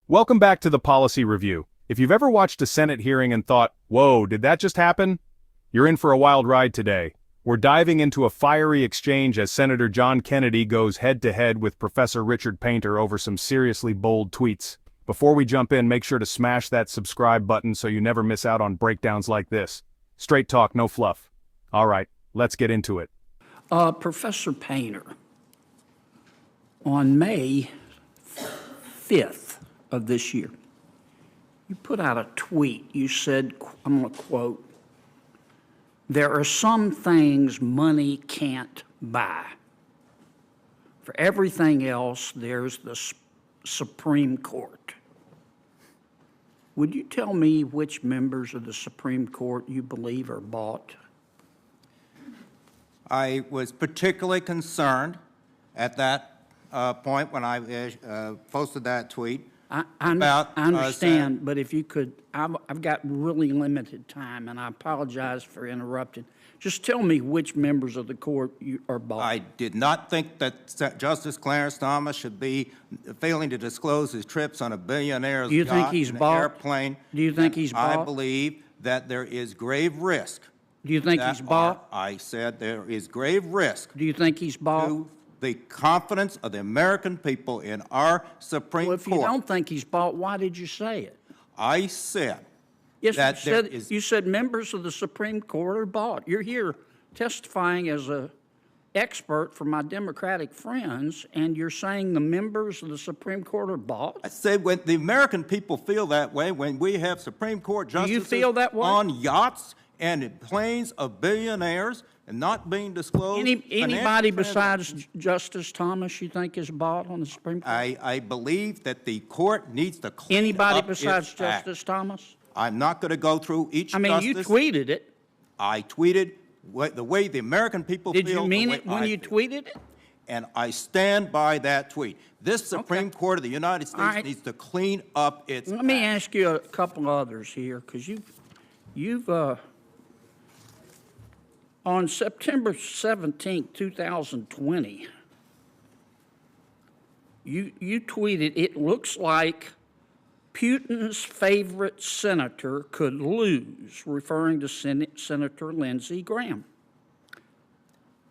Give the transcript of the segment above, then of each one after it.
Welcome back to the Policy Review. If you've ever watched a Senate hearing and thought, whoa, did that just happen? You're in for a wild ride today. We're diving into a fiery exchange as Senator John Kennedy goes head-to-head with Professor Richard Painter over some seriously bold tweets. Before we jump in, make sure to smash that subscribe button so you never miss out on breakdowns like this. Straight talk, no fluff. All right, let's get into it. Professor Painter, on May 5th of this year, you put out a tweet. You said, I'm going to quote, "There are some things money can't buy. For everything else, there's the Supreme Court." Would you tell me which members of the Supreme Court you believe are bought? I was particularly concerned at that point when I posted that tweet. I understand, but if you could, I've got really limited time, and I apologize for interrupting. Just tell me which members of the court you are bought. I did not think that Justice Clarence Thomas should be failing to disclose his trips on a billionaire's Do you think yacht he's and bought? airplane. Do you think he's bought? I believe that there is grave risk. Do you think he's bought? I said there is grave risk Do you think he's bought? to the confidence of the American people in our Supreme Well, if you Court. don't think he's bought, why did you say it? I said Yes, that there is. you said members of the Supreme Court are bought. You're here testifying as an expert for my Democratic friends, and you're saying the members of the Supreme Court are bought? I said when the American people feel that way, when we have Supreme Court justices feel that way? on yachts and in planes of billionaires and not being disclosed. Anybody financial besides Justice Thomas you think is bought on the Supreme Court? I believe that the court needs to clean Anybody up besides its act. Justice Thomas? I'm not going to go through each I mean, justice. you tweeted it. I tweeted the way the American people Did feel. you mean the it way when I you feel. tweeted it? And I stand by that tweet. This Supreme Court of the United States right. needs to clean up its Let me act. ask you a couple others here, because you've on September 17th, 2020, you tweeted, "It looks like Putin's favorite senator could lose," referring to Senator Lindsey Graham.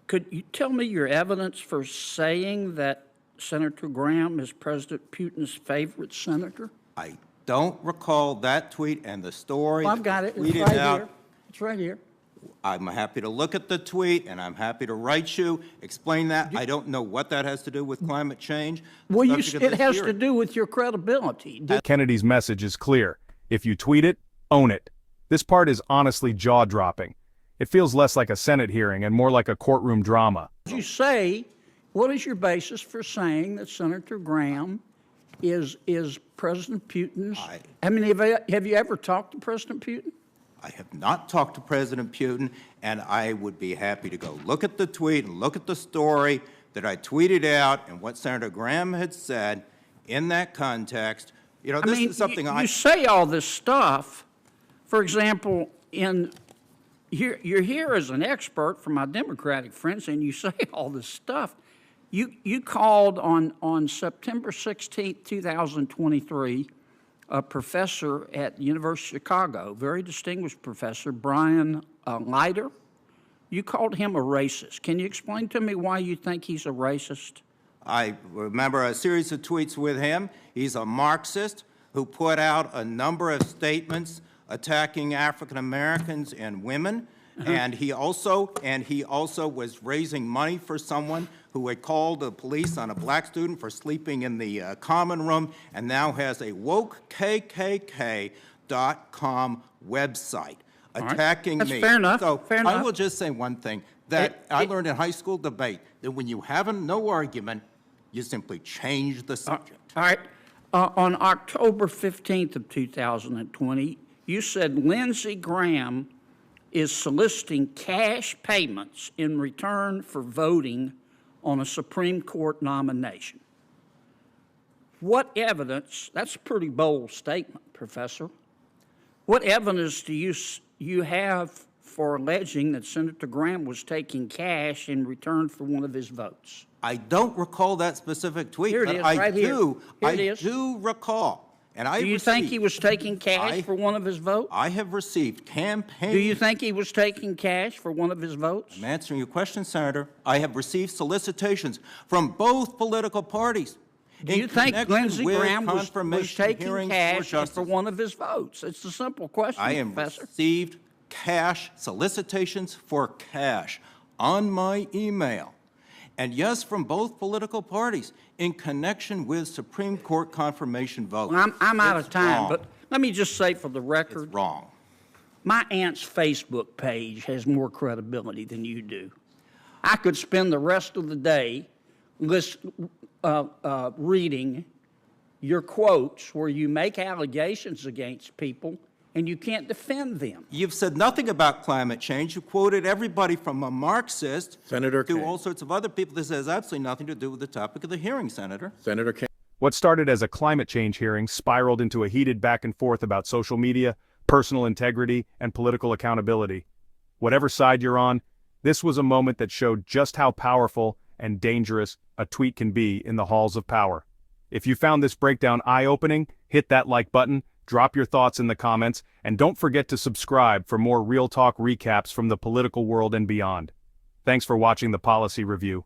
Could you tell me your evidence for saying that Senator Graham is President Putin's favorite senator? I don't recall that tweet and the story. Well, I've got it. that was It's tweeted right out. here. It's right here. I'm happy to look at the tweet, and I'm happy to write you, explain that. I don't know what that has to do with climate change. The Well, subject of it this has to hearing. do with your credibility. Kennedy's message is clear. If you tweet it, own it. This part is honestly jaw-dropping. It feels less like a Senate hearing and more like a courtroom drama. Did you say, what is your basis for saying that Senator Graham is President Putin's? I mean, have you ever talked to President Putin? I have not talked to President Putin, and I would be happy to go look at the tweet and look at the story that I tweeted out and what Senator Graham had said in that context. You know, this is something you say all this stuff. For example, you're here as an expert for my Democratic friends, and you say all this stuff. You called on September 16th, 2023, a professor at the University of Chicago, very distinguished professor, Brian Leiter. You called him a racist. Can you explain to me why you think he's a racist? I remember a series of tweets with him. He's a Marxist who put out a number of statements attacking African Americans and women. And he also was raising money for someone who had called the police on a black student for sleeping in the common room, and now has a wokekkk.com website attacking That's me. fair enough. So Fair enough. I will just say one thing that I learned in high school debate, that when you have no argument, you simply change the subject. All right. On October 15th of 2020, you said Lindsey Graham is soliciting cash payments in return for voting on a Supreme Court nomination. What evidence, that's a pretty bold statement, Professor. What evidence do you have for alleging that Senator Graham was taking cash in return for one of his votes? I don't recall that specific tweet, Here it but is, I right here. do. Here it is. I do recall And I Do you think he received- was taking cash for one of his votes? I have received campaign. Do you think he was taking cash for one of his votes? I'm answering your question, Senator. I have received solicitations from both political parties. Do you think Lindsey Graham was taking cash for for one of his votes? It's a simple question, I have Professor. received cash, solicitations for cash on my email. And yes, from both political parties in connection with Supreme Court confirmation votes. Well, I'm out of It's time, wrong. but let me just say for the record, It's wrong. my aunt's Facebook page has more credibility than you do. I could spend the rest of the day reading your quotes where you make allegations against people and you can't defend them. You've said nothing about climate change. You quoted everybody from a Marxist Senator to King. all sorts of other people. This has absolutely nothing to do with the topic of the hearing, Senator. Senator King. What started as a climate change hearing spiraled into a heated back and forth about social media, personal integrity, and political accountability. Whatever side you're on, this was a moment that showed just how powerful and dangerous a tweet can be in the halls of power. If you found this breakdown eye-opening, hit that like button, drop your thoughts in the comments, and don't forget to subscribe for more Real Talk recaps from the political world and beyond. Thanks for watching the Policy Review.